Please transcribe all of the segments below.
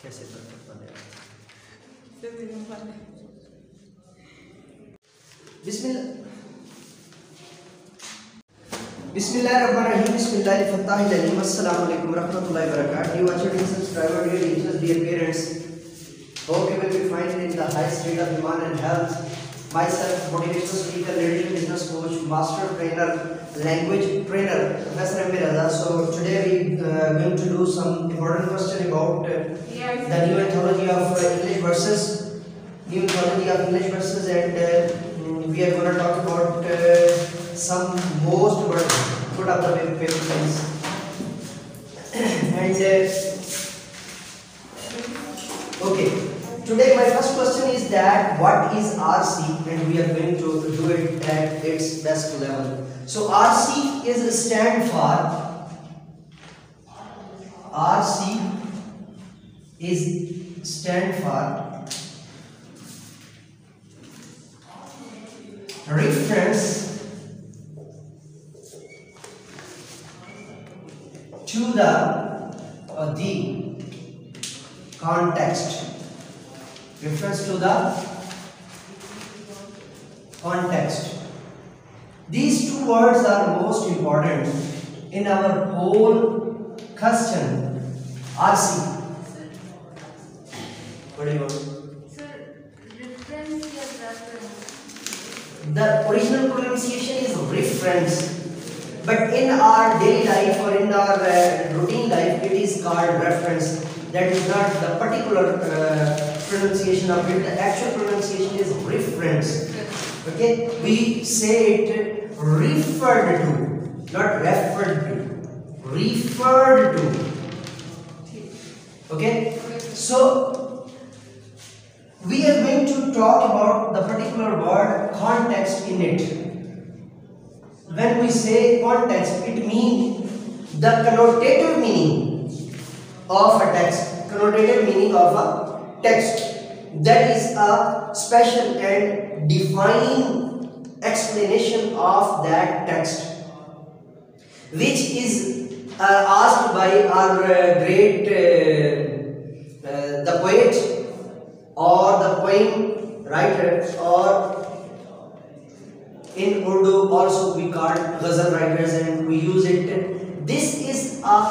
कैसे परफेक्ट बने? Bismillahirrahmanirrahim. Bismillahirrahmanirrahim. Assalamu alaikum warahmatullahi wabarakatuh. Dear watcher, dear subscriber, dear teachers, dear parents, hope you will be fine in the high state of iman and health. Myself, Motivational Speaker, leadership business coach, master trainer, language trainer, Prof MA Raza. So today we going to do some important question about the new anthology of English verses, and we are going to talk about some most good of the paper things. And okay, today my first question is that what is RC, and we are going to do it at its best level. So RC is stand for reference to the context. Reference to the context. These two words are most important in our whole question. RC. What do you want? Sir, reference or reference? The original pronunciation is reference, but in our daily life or in our routine life, it is called reference. That is not the particular pronunciation of it. The actual pronunciation is reference. Okay, we say it referred to, not referred to. Referred to. Okay, so we are going to talk about the particular word context in it. When we say context, it means the connotative meaning of a text. Connotative meaning of a text. That is a special and defined explanation of that text, which is asked by our great the poet or the poem writer, or in Urdu also we call ghazal writers, and we use it. This is a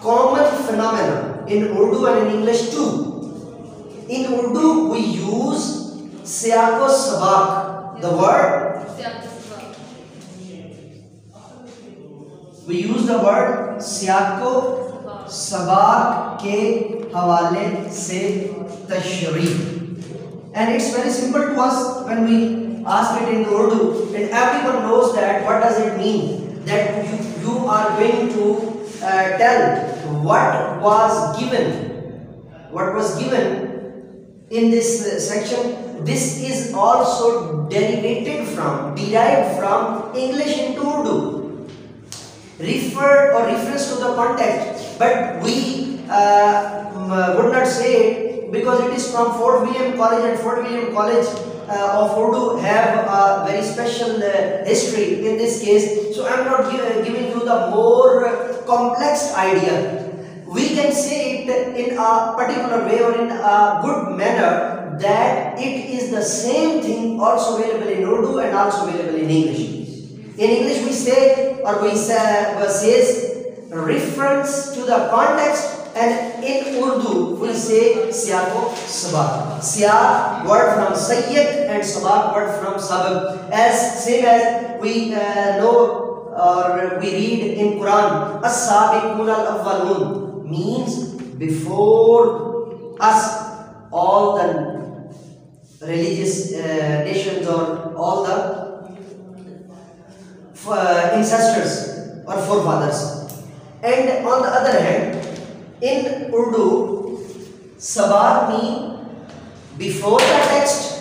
common phenomenon in Urdu and in English too. In Urdu we use siyaqo sabaq, the word we use the word siyaqo sabaq ke hawale se tashri, and it's very simple to us when we ask it in Urdu, and everyone knows that what does it mean, that you are going to tell what was given in this section. This is also derived from English into Urdu. Referred or reference to the context, but we would not say it because it is from Fort William College, and Fort William College of Urdu have a very special history in this case. So I am not giving you the more complex idea. We can say it in a particular way or in a good manner, that it is the same thing also available in Urdu and also available in English. In English we say, or we says reference to the context, and in Urdu we say siyaqo sabaq. Siyaq word from sayyid and sabaq word from sabab. As same as we know or we read in Quran, as-sabiqun al-awwalun means before us. All the religious nations or all the ancestors or forefathers. And on the other hand, in Urdu, sabaq mean before the text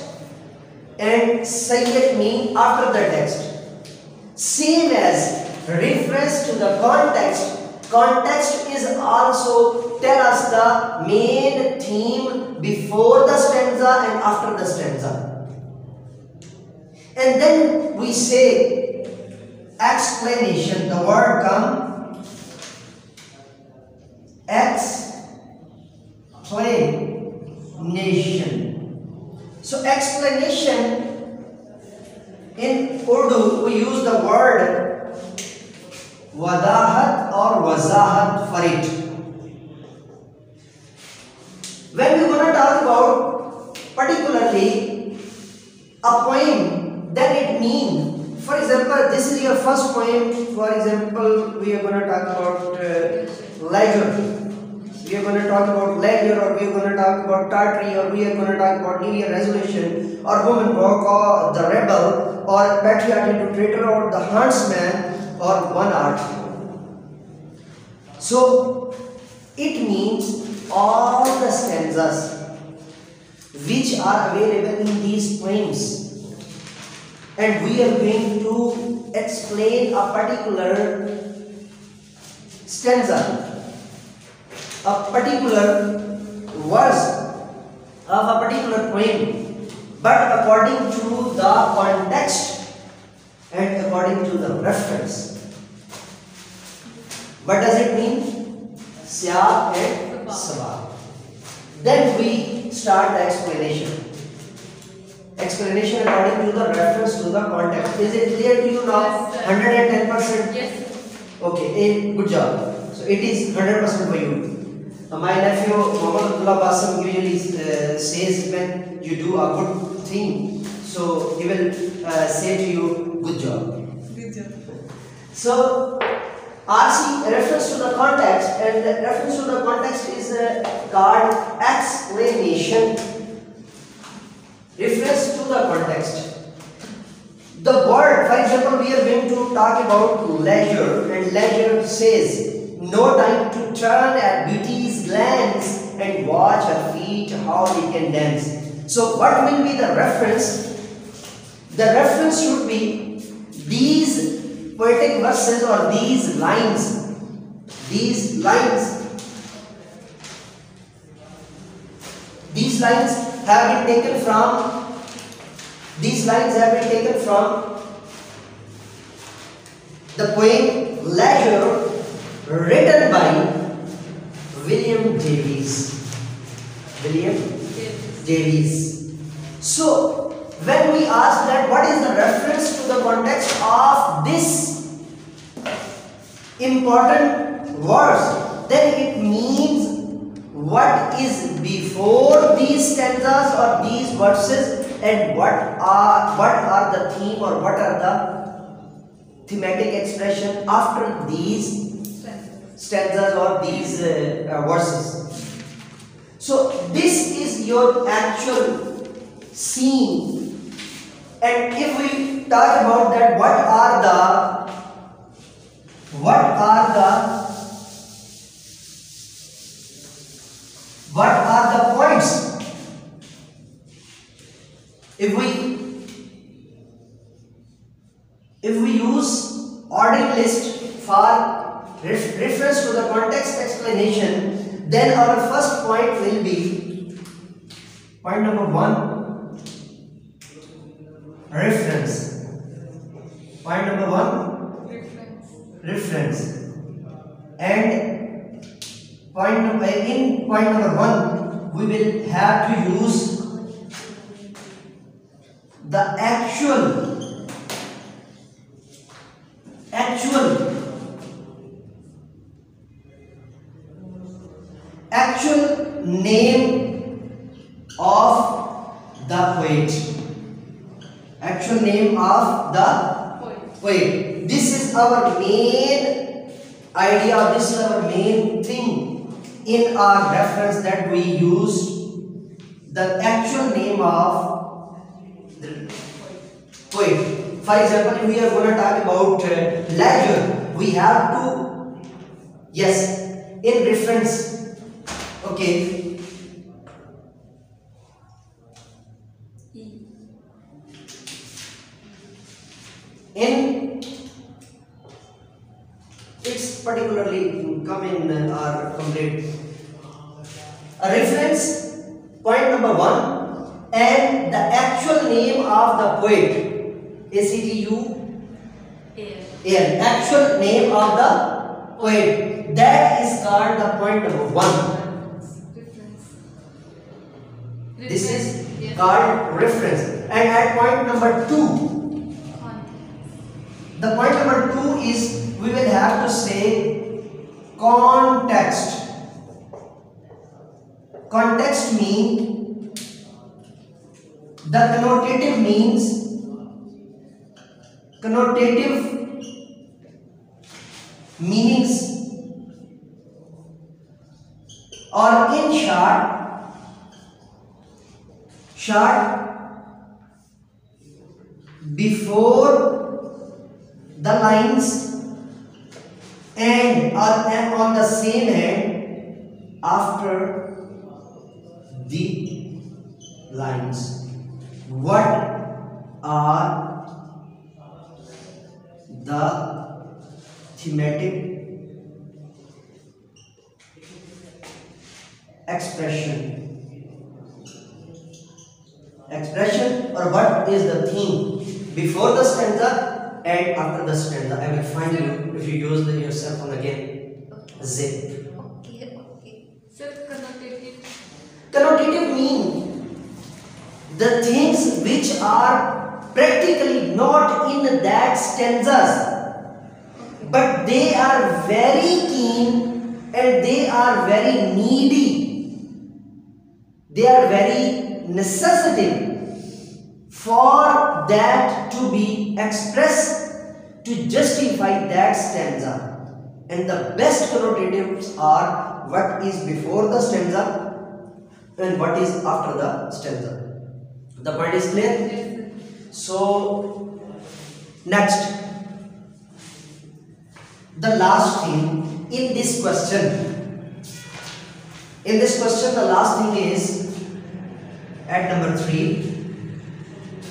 and sayyid mean after the text. Same as reference to the context. Context is also tell us the main theme before the stanza and after the stanza. And then we say explanation. The word come So explanation, in Urdu we use the word wadahat or wazahat for it. When we're going to talk about particularly a poem, then it means, for example, this is your first poem. For example, we are going to talk about leisure. We are going to talk about leisure, or we are going to talk about Tartary, or we are going to talk about New Year resolution, or woman walk, or the rebel, or patriot into traitor, or the huntsman, or one art. So it means all the stanzas which are available in these poems, and we are going to explain a particular stanza, a particular verse of a particular poem, but according to the context and according to the reference. What does it mean? Sya and Sabah. Then we start the explanation. Explanation according to the reference to the context. Is it clear to you now? Yes, 110%? Yes. Okay, good job. So it is 100% for you. My nephew Muhammad Ahmad Raza usually says when you do a good thing, so he will say to you, good job. Good job. So RC, reference to the context, and the reference to the context is called explanation. Reference to the context. The word, for example, we are going to talk about leisure, and leisure says, no time to turn at beauty's glance and watch her feet how they can dance. So what will be the reference? The reference should be these poetic verses or these lines. These lines have been taken from the poem Leisure, written by William Davies. So when we ask that what is the reference to the context of this important verse, then it means what is before these stanzas or these verses, and what are the theme or what are the thematic expression after these stanzas or these verses. So this is your actual scene, and if we talk about that, what are the points? If we use ordering list for reference to the context explanation, then our first point will be point number 1, reference. Point number 1, reference. And in point number 1, we will have to use the actual name of the poet. Actual name of the poet. This is our main idea, this is our main thing in our reference, that we use the actual name of the poet. For example, if we are going to talk about leisure, we have to, yes, in reference, okay, in it's particularly come in our complete a reference, point number 1, and the actual name of the poet, actual name of the poet, that is called the point number 1. This is Yes. called reference. And at point number 2, the point number 2 is we will have to say context. Context means the connotative meanings, or in short before the lines and on the same hand after the lines. What are the thematic expression or what is the theme before the stanza and after the stanza? I will find you if you use your cell phone again. Zip. Okay. So connotative. Connotative mean the things which are practically not in that stanzas, but they are very keen and they are very needy. They are very necessitative for that to be expressed to justify that stanza. And the best connotatives are what is before the stanza and what is after the stanza. The point is clear? So, next, the last thing in this question. In this question, the last thing is at number 3,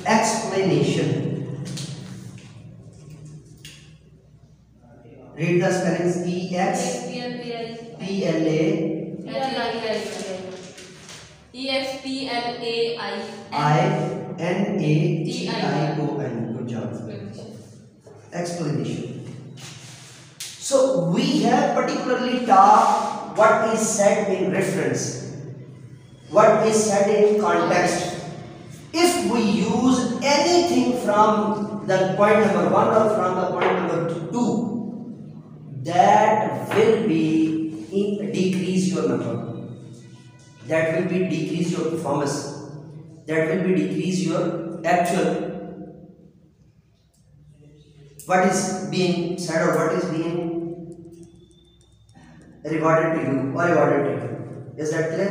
explanation. Read the spellings: E X P L A I N A T I O N. Good job. Explanation. So we have particularly taught what is said in reference, what is said in context. If we use anything from the point number 1 or from the point number 2, that will be decrease your number. That will be decrease your performance. That will be decrease your actual what is being said or what is being rewarded to you or rewarded to you. Is that clear?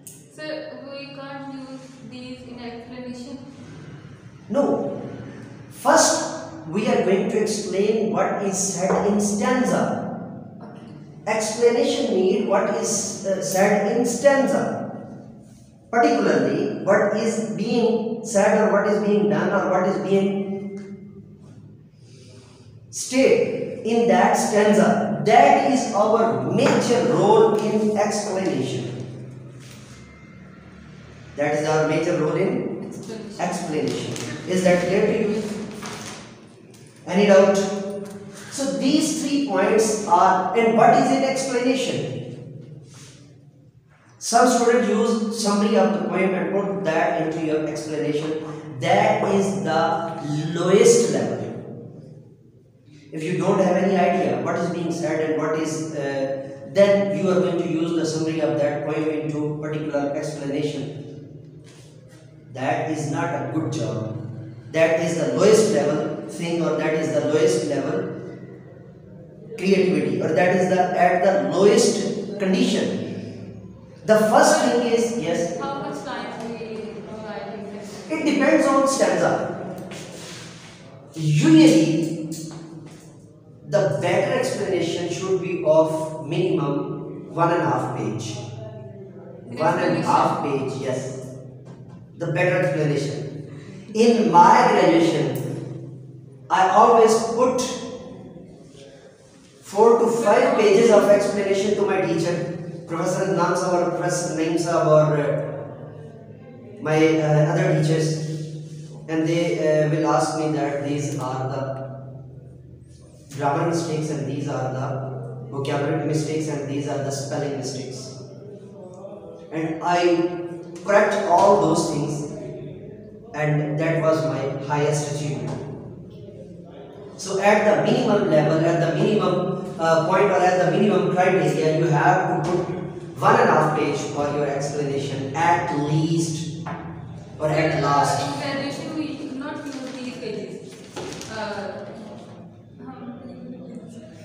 So we can't use these in explanation? No. First, we are going to explain what is said in stanza. Explanation need what is said in stanza. Particularly, what is being said or what is being done or what is being stated in that stanza. That is our major role in explanation. That is our major role in explanation. Is that clear to you? Any doubt? So these 3 points are, and what is in explanation? Some students use summary of the poem and put that into your explanation. That is the lowest level. If you don't have any idea what is being said and what is, then you are going to use the summary of that poem into particular explanation. That is not a good job. That is the lowest level thing, or that is the lowest level creativity, or that is the at the lowest condition. The first thing is, yes. How much time we provide in this? It depends on stanza. Usually, the better explanation should be of minimum 1.5 page. 1.5 page, yes. The better explanation. In my graduation, I always put 4 to 5 pages of explanation to my teacher, Professor Adnan Sahab or Professor Naim Sahab or my other teachers, and they will ask me that these are the grammar mistakes and these are the vocabulary mistakes and these are the spelling mistakes. And I correct all those things, and that was my highest achievement. So at the minimum level, at the minimum point or at the minimum criteria, you have to put 1.5 page for your explanation at least or at last. In graduation, we do not use these pages.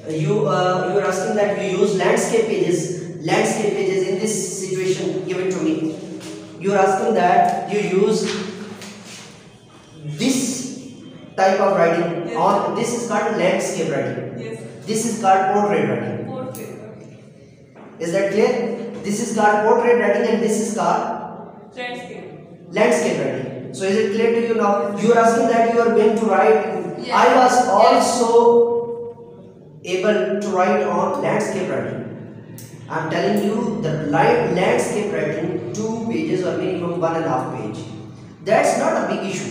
You are asking that you use landscape pages. Landscape pages in this situation given to me. You are asking that you use this type of writing. Yes. On this is called landscape writing. Yes. This is called portrait writing. Portrait. Is that clear? This is called portrait writing and this is called Landscape. landscape writing. So is it clear to you now? You are asking that you are going to write. Yes. I was Yes. also able to write on landscape writing. I am telling you the landscape writing 2 pages or minimum 1.5 page. That's not a big issue.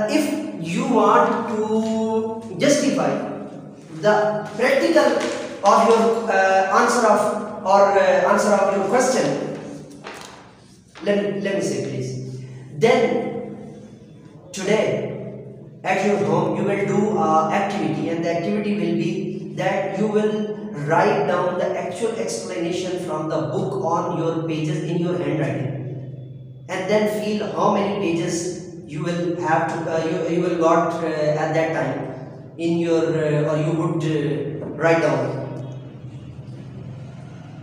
If you want to justify the practical of your answer of your question, let me say please. Then today at your home you will do an activity, and the activity will be that you will write down the actual explanation from the book on your pages in your handwriting, and then feel how many pages you will have to you will got at that time in your or you would write down,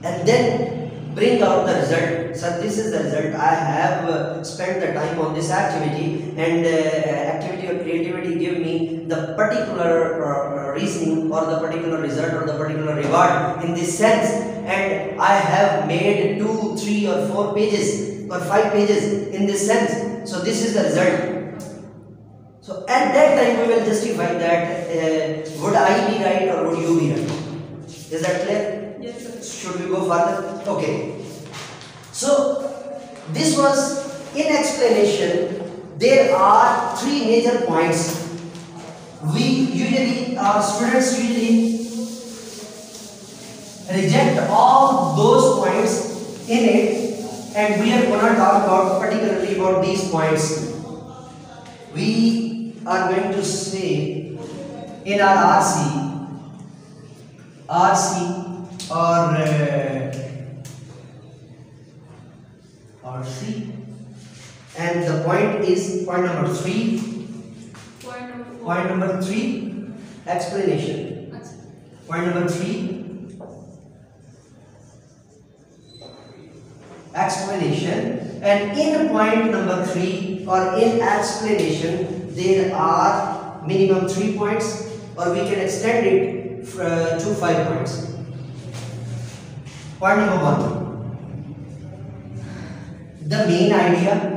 and then bring out the result. So this is the result. I have spent the time on this activity, and activity or creativity give me the particular reasoning or the particular result or the particular reward in this sense, and I have made 2, 3 or 4 pages or 5 pages in this sense. So this is the result. So at that time we will justify that would I be right or would you be right. Is that clear? Yes, sir. Should we go further? Okay. So this was in explanation. There are 3 major points. Our students usually reject all those points in it, and we are going to talk about particularly about these points. We are going to say in our RC or RC, and the point is point number 3. Point number 3, explanation. Point number 3, explanation. And in point number 3 or in explanation, there are minimum 3 points, or we can extend it to 5 points. Point number 1, the main idea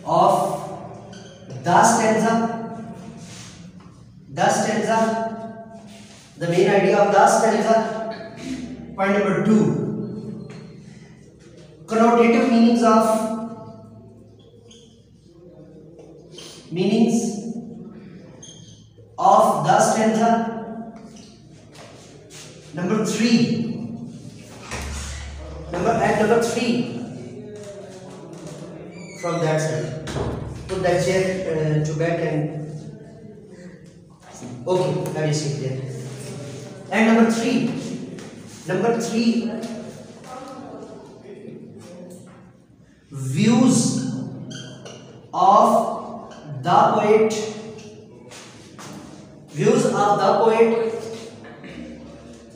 of the stanza, the main idea of the stanza. Point number 2, connotative meanings of the stanza. Number 3, from that side, put that chair to back and okay, have you sit there. And number 3, views of the poet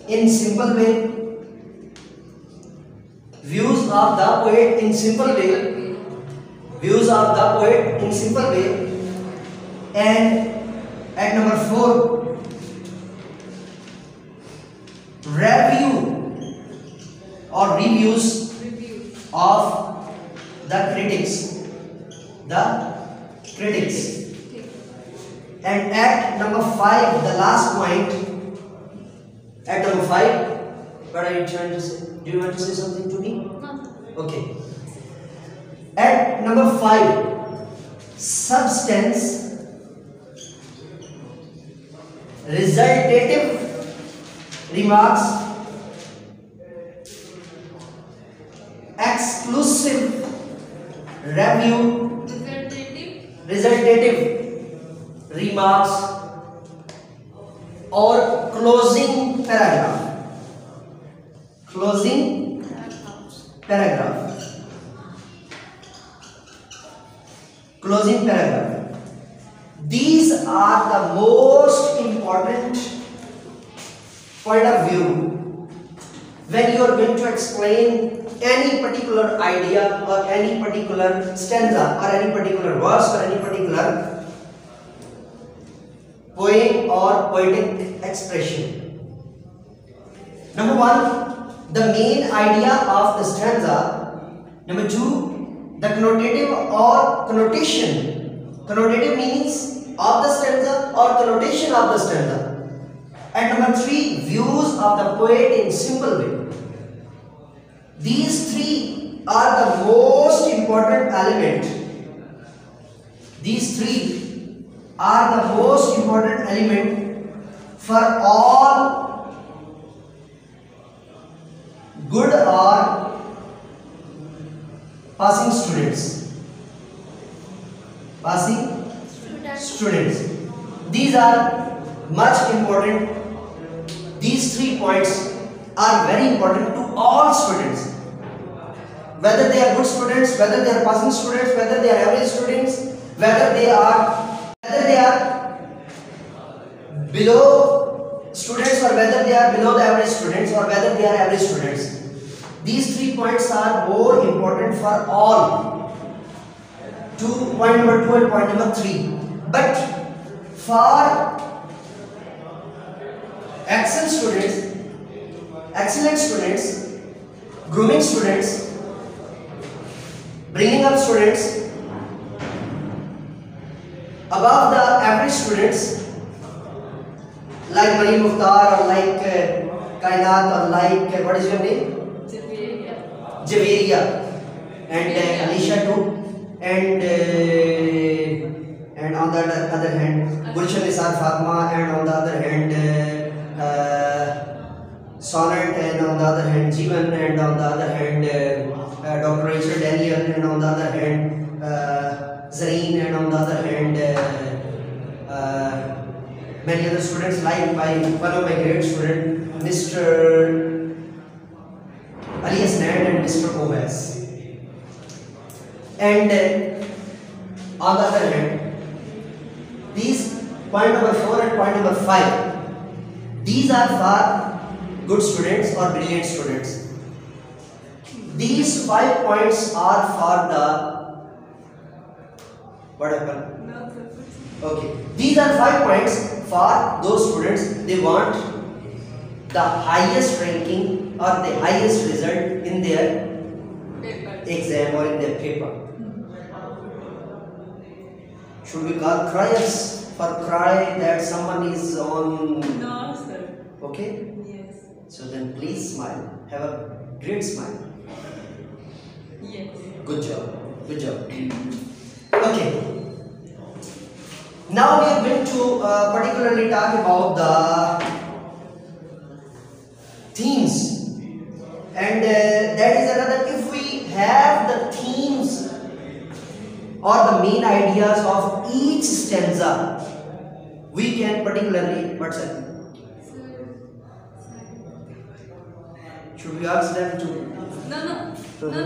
in simple way. Views of the poet in simple way. And at number 4, reviews of the critics. And at number 5, the last point. At number 5, what are you trying to say? Do you want to say something to me? No. Okay. At number 5, remarks, exclusive, review, resultative remarks, or closing paragraph. Closing paragraph. Closing paragraph. These are the most important point of view when you are going to explain any particular idea or any particular stanza or any particular verse or any particular poem or poetic expression. Number one, the main idea of the stanza. Number two, the connotative or connotation. Connotative means of the stanza or connotation of the stanza. And number three, views of the poet in simple way. These three are the most important element. These three are the most important element for all good or passing students. Passing students. These are much important. These 3 points are very important to all students. Whether they are good students, whether they are passing students, whether they are average students, whether they are below students, or whether they are below the average students, or whether they are average students. These 3 points are more important for all. Point number 2 and point number 3. But for excellent students, grooming students, bringing up students, above the average students, like Mari Mukhtar or like Kainat or like what is your name? Javeria and Alisha too, and on the other hand Gulshan Nisar Fatma, and on the other hand Sonnet, and on the other hand Jeevan, and on the other hand Dr. Rachel Daniel, and on the other hand Zareen, and on the other hand many other students, like one of my great student, Mr. Ali Hasnan and Mr. Oves. And on the other hand, these point number 4 and point number 5, these are for good students or brilliant students. These 5 points are for the what happened? Okay, these are 5 points for those students they want the highest ranking or the highest result in their exam or in their paper. Should we call criers for cry that someone is on? No, sir. Okay? Yes. So then please smile. Have a great smile. Yes. Good job. Good job. Okay. Now we are going to particularly talk about the themes, and that is another. If we have the themes or the main ideas of each stanza, we can particularly what's that? Should we ask them to? No, sir.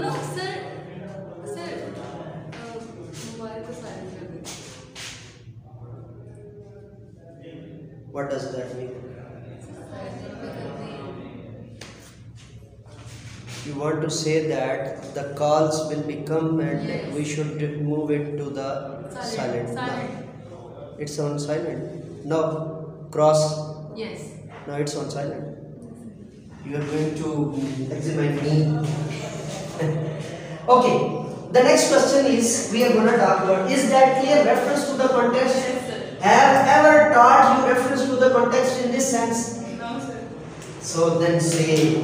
Mobile ko silent kar de. What does that mean? You want to say that the calls will become and yes, we should move it to the silent. No. It's on silent. No, cross. Yes. No, it's on silent. You are going to examine me. Okay. The next question is we are going to talk about, is that clear reference to the context? Yes, sir. Have ever taught you reference to the context in this sense? No, sir. So then say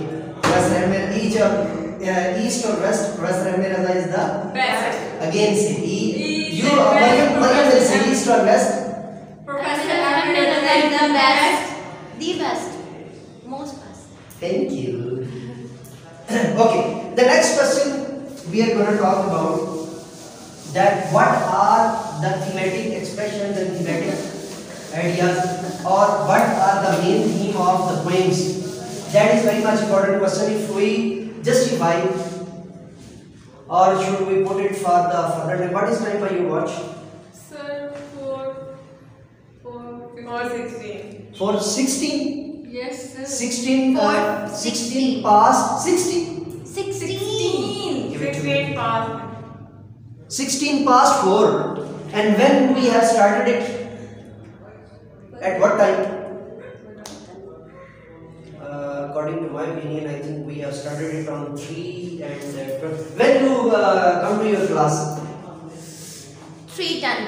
east or west. Professor MA Raza is the Best. Again say East you and west. Mariam will say east or west. Professor Ahmad Raza is the best. The best. Most pass. Thank you. Okay, the next question we are going to talk about that what are the thematic expressions and thematic ideas, or what are the main theme of the poems. That is very much important question. If we justify, or should we put it for the further time? What is time by your watch? Sir, 4:16. 4:16. Yes, sir. 16 16 past 60. 16. 16 past. 16 past 4. And when we have started it? At what time? According to my opinion, I think we have started it on 3 and 12. When you come to your class? 3:10.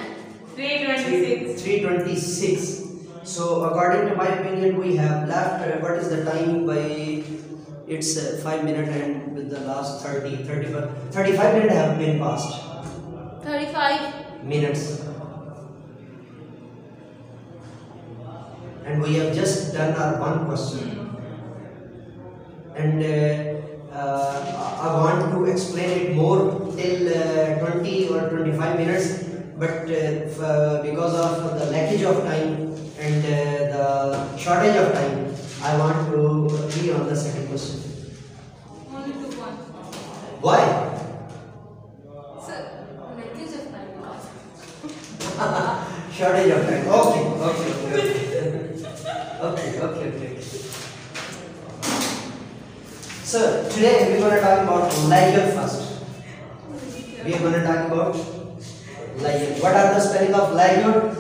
3:26. 3:26. So according to my opinion, we have left, what is the time by, it's 5 minutes, and with the last 35 minutes have been passed. 35. Minutes. And we have just done our one question. And I want to explain it more till 20 or 25 minutes, but because of the lackage of time and the shortage of time, I want to be on the second question. Only to one. Why? Sir, lackage of time. Shortage of time. Okay. So today we are going to talk about leisure first. We are going to talk about leisure. What are the spelling of leisure?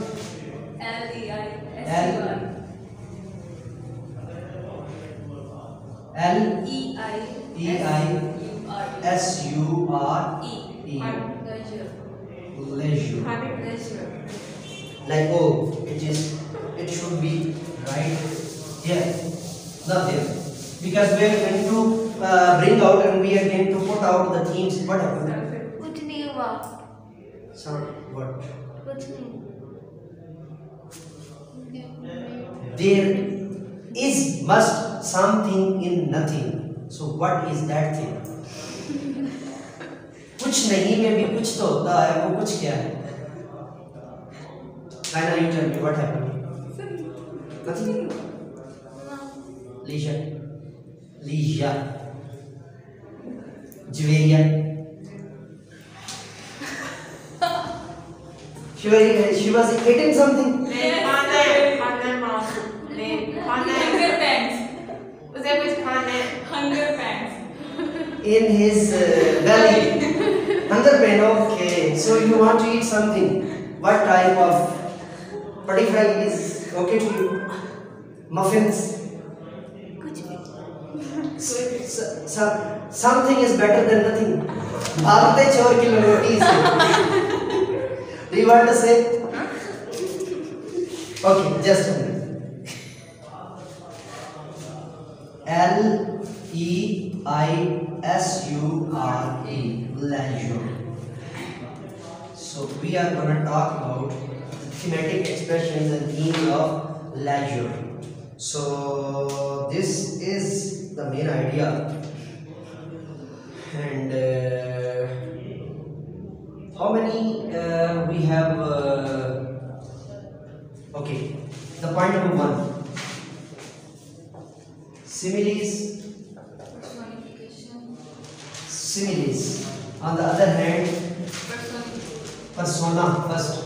L-E-I-S-U-R. L-E-I-S-U-R-E. Leisure. Leisure. Leisure. Like it should be right here, not there. Because we are going to bring out and we are going to put out the themes. What happened? कुछ नहीं हुआ. Sorry, what? कुछ नहीं. There is must something in nothing. So what is that thing? कुछ नहीं में भी कुछ तो होता है, वो कुछ क्या है? Kaina, you tell me what happened? Nothing. Leisure. Jveria. She was eating something. Hunger pangs. In his belly. Hunger pain. Okay. So you want to eat something. What type of patty fry is okay to you? Muffins. Something is better than nothing. भागते चोर की रोटी से. Do you want to say? Okay, just a minute. L-E-I-S-U-R-E, leisure. So we are going to talk about thematic expressions and themes of leisure. So this is the main idea. And how many we have? Okay, the point number 1. Similes. Personification. Similes. On the other hand, persona first.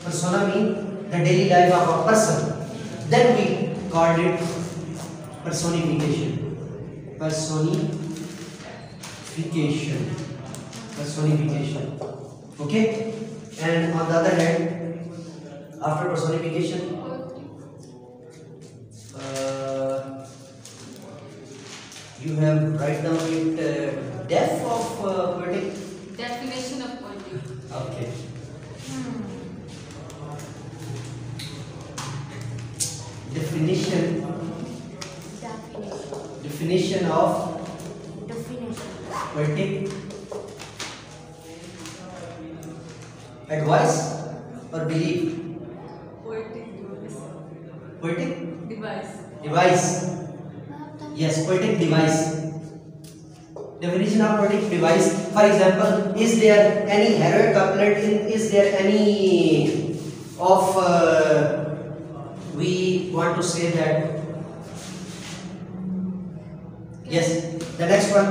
Persona means the daily life of a person. Then we called it personification. Personification. Okay? And on the other hand, after personification, you have write down it depth of poetic. Definition of poetry. Okay. Definition of poetic. Advice or belief? Poetic device. Poetic Device. device. Yes, poetic device. Definition of poetic device. For example, is there any heroic couplet? Is there any of we want to say that? Yes. The next one.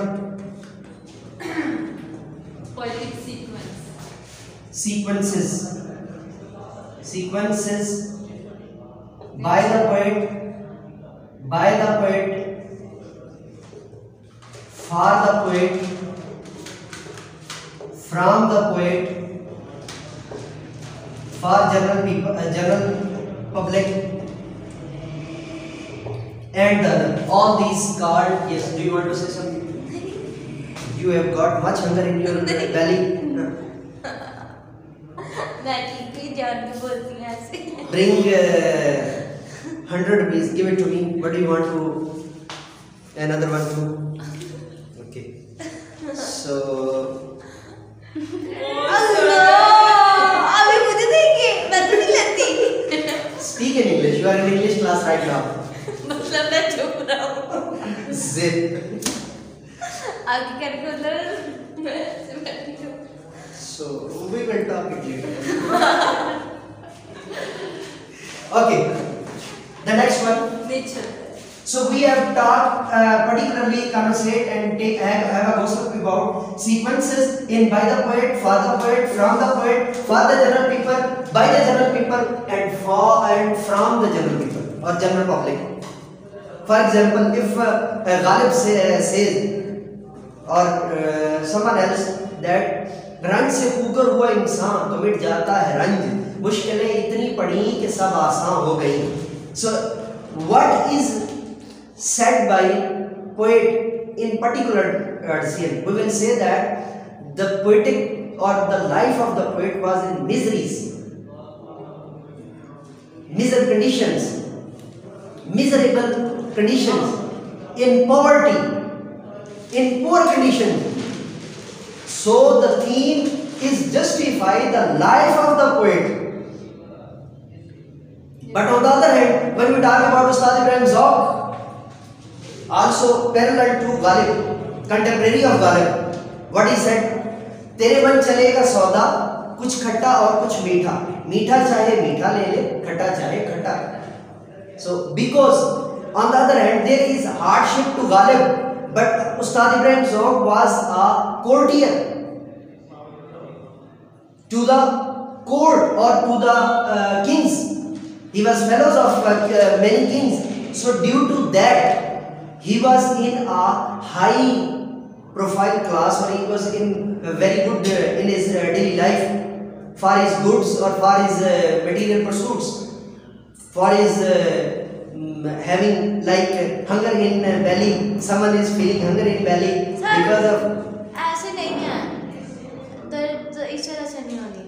Poetic sequence. Sequences. Sequences by the poet, for the poet, from the poet, for general people, general public, and all these called. Yes. Do you want to say something? You have got much hunger in your belly. Bring 100 rupees. Give it to me. What do you want to? Another one too. Okay. So. Speak in English. You are in English class right now. Zip. So we will talk it later. Okay. The next one. Nature. So we have talked particularly conversate and have a gossip about sequences in by the poet, for the poet, from the poet, for the general people, by the general people, and for and from the general people or general public. For example, if Ghalib says or someone else that रंज से ऊपर हुआ इंसान तो मिट जाता है रंज, मुश्किलें इतनी पड़ी कि सब आसान हो गई. So what is said by poet in particular scene? We will say that the poetic or the life of the poet was in miseries, miserable conditions, in poverty, in poor conditions. So the theme is justify the life of the poet. But on the other hand, when we talk about Ustad Ibrahim Zawq, also parallel to Ghalib, contemporary of Ghalib, what he said, तेरे मन चलेगा सौदा कुछ खट्टा और कुछ मीठा, मीठा चाहे मीठा ले ले, खट्टा चाहे खट्टा. So because on the other hand there is hardship to Ghalib, but Ustad Ibrahim Zawq was a courtier to the court or to the kings. He was fellows of many kings. So due to that, he was in a high profile class, or he was in very good in his daily life, for his goods or for his material pursuits, for his having like hunger in belly. Someone is feeling hunger in belly because of. ऐसे नहीं है, तो इस तरह से नहीं होती.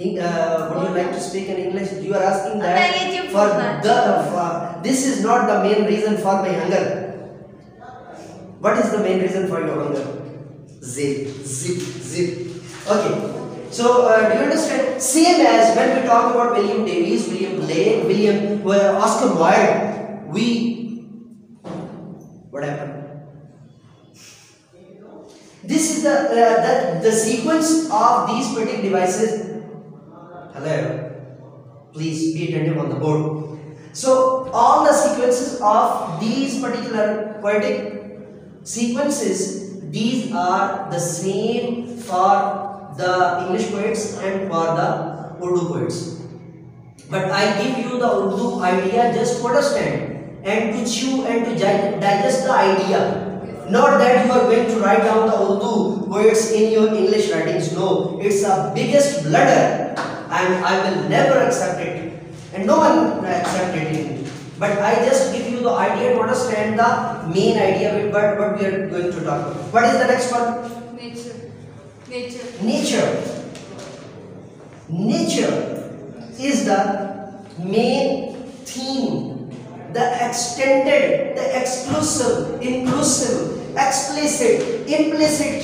Would you like to speak in English? You are asking that for the this is not the main reason for my hunger. What is the main reason for your hunger? Zip. Okay. So do you understand? Same as when we talk about William Davies, William Blake, Oscar Wilde, what happened? This is the sequence of these poetic devices. Hello, please be attentive on the board. So all the sequences of these particular poetic sequences, these are the same for the English poets and for the Urdu poets. But I give you the Urdu idea just to understand and to chew and to digest the idea. Not that you are going to write down the Urdu words in your English writings. No, it's a biggest blunder, and I will never accept it, and no one accept it. But I just give you the idea to understand the main idea of what we are going to talk about. What is the next one? Nature is the main theme, the extended, the exclusive, inclusive, explicit, implicit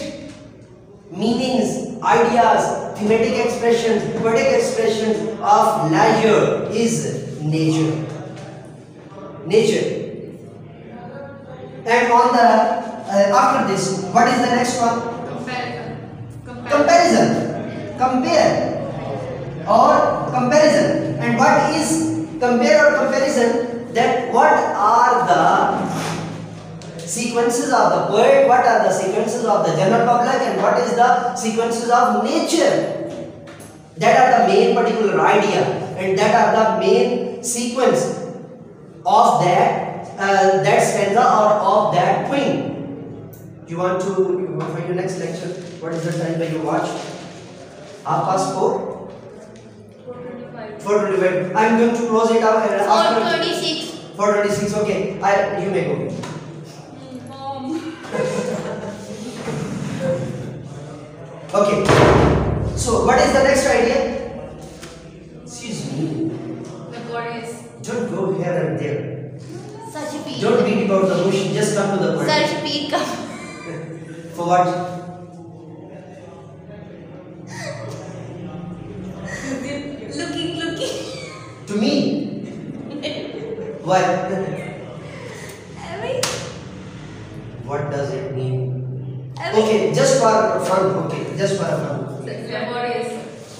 meanings, ideas, thematic expressions, poetic expressions of leisure is nature. And on the after this, what is the next one? Comparison. Compare or comparison. And what is compare or comparison? That what are the sequences of the poet, what are the sequences of the general public, and what is the sequences of nature. That are the main particular idea, and that are the main sequence of that stanza or of that poem. You want for your next lecture, what is the time that you watch? 4:30? 4:25. I am going to close it up and after 4:26. 4:26. Okay, you may go. Okay. So what is the next idea? Excuse me. Don't go here and there. Don't beat about the bush. Just come to the point. Sir, speak up. For what? Looking. To me? Why? What does it mean? Okay, just for fun. Okay, just for fun. Laborious.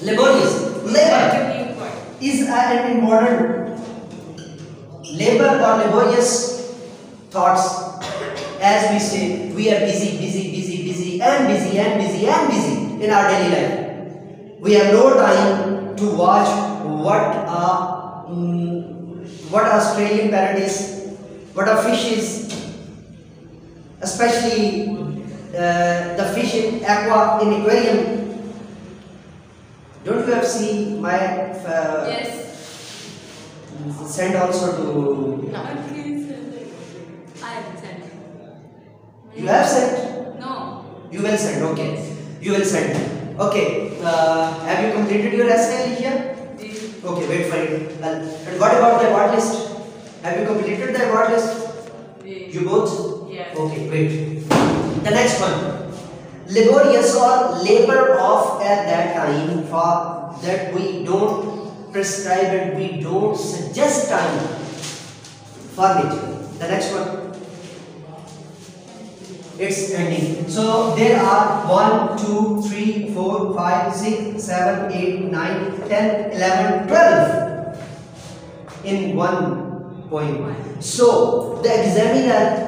Labor is an important labor or laborious thoughts. As we say, we are busy in our daily life. We have no time to watch what Australian parrot is, what a fish is, especially the fish in aquarium. Don't you have seen my Yes. send also to? No. I haven't sent. You have sent? No. You will send. Okay. You will send. Okay. Have you completed your essay here? Okay. Wait for it. And what about the award list? Have you completed the award list? You both? Yeah. Okay. Wait. The next one. Laborious or labor of at that time for that we don't prescribe and we don't suggest time for nature. The next one. It's ending. So there are 1, 2, 3, 4, 5, 6, 7, 8, 9, 10, 11, 12 in one poem. So the examiner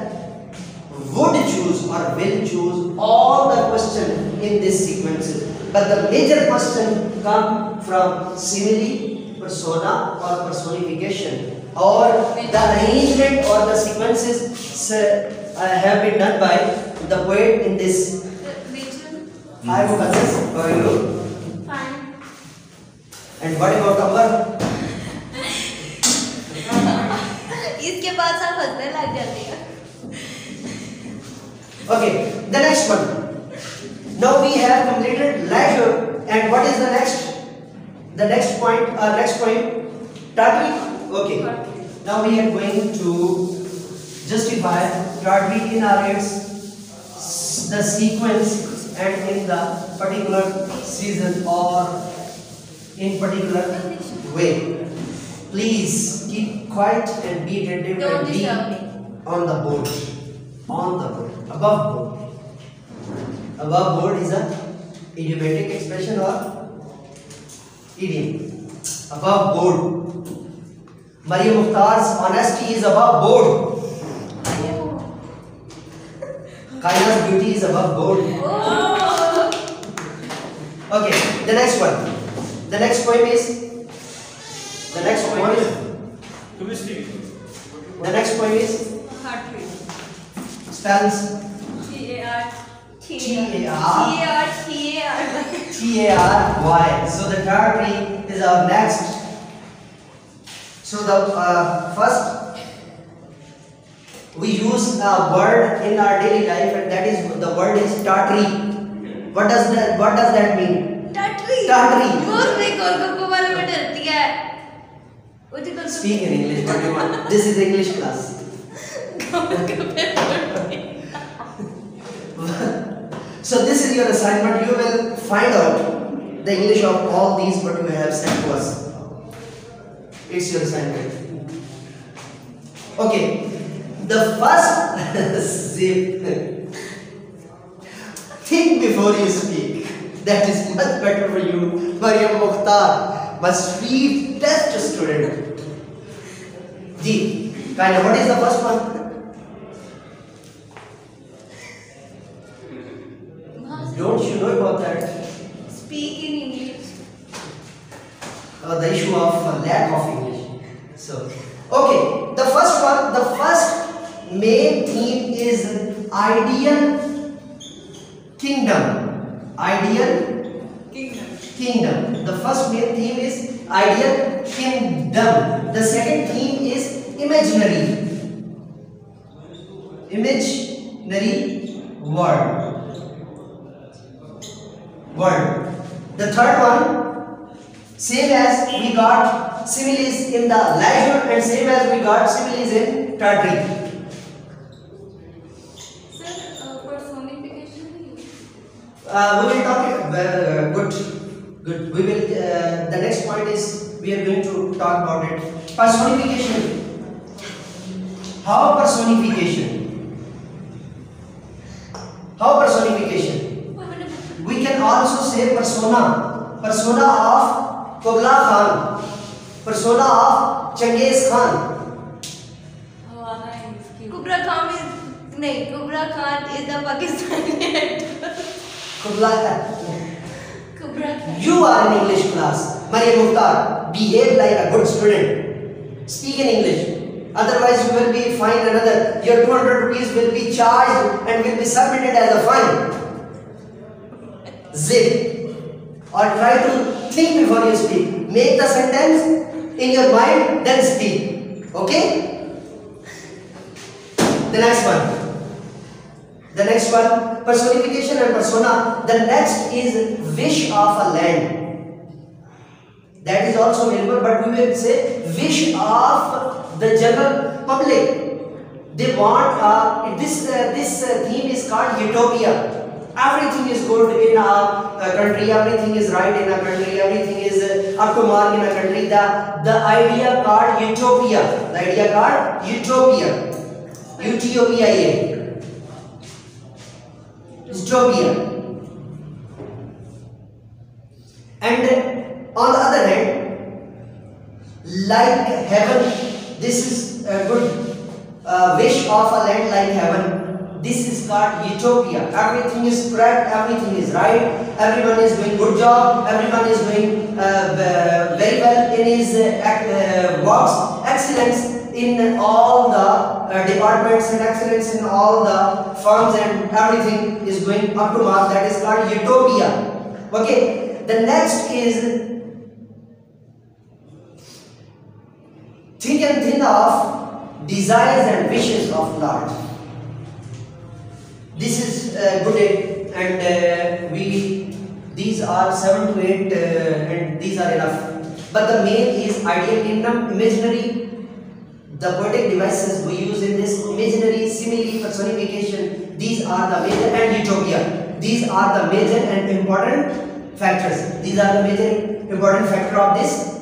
would choose or will choose all the questions in this sequences, but the major question come from simile, persona or personification, or the arrangement or the sequences have been done by the poet in this. I will assist for you. Fine. And what about Amber? इसके बाद सब हंसने लग जाते हैं. Okay, the next one. Now we have completed leisure, and what is the next? The next point, next point, Tartwee. Okay. Now we are going to justify Tartwee narrates the sequence and in the particular season or in particular way. Please keep quiet and be attentive Don't and be disturb me. on the board. On the board. Above board. Above board is a idiomatic expression or idiom. Above board. Maria Mukhtar's honesty is above board. Kaina's beauty is above board. Okay, the next one. The next poem is. The next poem is. The next poem is. Spells. T-A-R-Y. So the Tartwee is our next. So the first we use a word in our daily life, and that is the word is Tartwee. What does that mean? Tartwee. Speak in English, what do you want? This is English class. So this is your assignment. You will find out the English of all these what you have sent to us. It's your assignment. Okay. The first zip. Think before you speak. That is much better for you, Mariam Mukhtar, my sweet test student. Ji, kind of, what is the first one? Don't you know about that? Speak in English. The issue of lack of English. So, okay, the first one, the first main theme is ideal kingdom. Ideal kingdom. The first main theme is ideal kingdom. The second theme is imaginary world. The third one, same as we got similes in the leisure and same as we got similes in tertiary. Sir, personification. We will talk. Good. We will. The next point is we are going to talk about it. Personification. How personification? We can also say persona. Persona of Kublai Khan. Persona of Genghis Khan. Kubra Khan is the Pakistani actor. Kublai Khan. Kubra Khan. You are in English class. Mariam Mukhtar, behave like a good student. Speak in English. Otherwise you will be fined another. Your 200 rupees will be charged and will be submitted as a fine. Zip. Or try to think before you speak. Make the sentence in your mind, then speak. Okay? The next one, personification and persona. The next is wish of a land. That is also available, but we will say wish of the general public. They want this theme is called utopia. Everything is good in a country, everything is right in a country, everything is up to mark in a country. The idea called utopia. The idea called utopia. Utopia. Utopia. And on the other hand, like heaven, this is a good wish of a land like heaven. This is called utopia. Everything is correct, everything is right, everyone is doing good job, everyone is doing very well in his works, excellence in all the departments and excellence in all the firms and everything is going up to mark. That is called utopia. Okay, the next is thick and thin of desires and wishes of Lord. This is good, and these are 7 to 8 and these are enough. But the main is ideal kingdom, imaginary, the poetic devices we use in this, imaginary, simile, personification. These are the major, and utopia. These are the major and important factors. These are the major important factor of this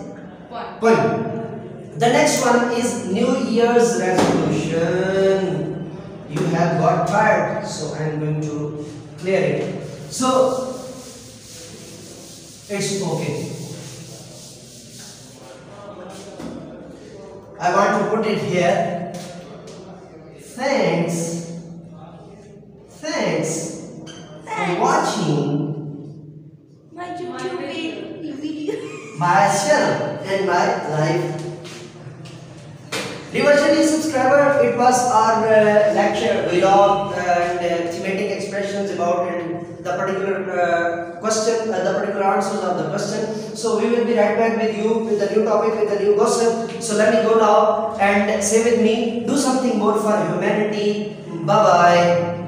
point. The next one is New Year's resolution. You have got tired, so I am going to clear it. So it's okay. I want to put it here. Thanks for watching My YouTube video. my channel and my life. Reversionary subscriber, it was our lecture, vlog and thematic expressions about the particular question, the particular answers of the question. So we will be right back with you with the new topic, with the new question. So let me go now and say with me, do something more for humanity. Bye bye.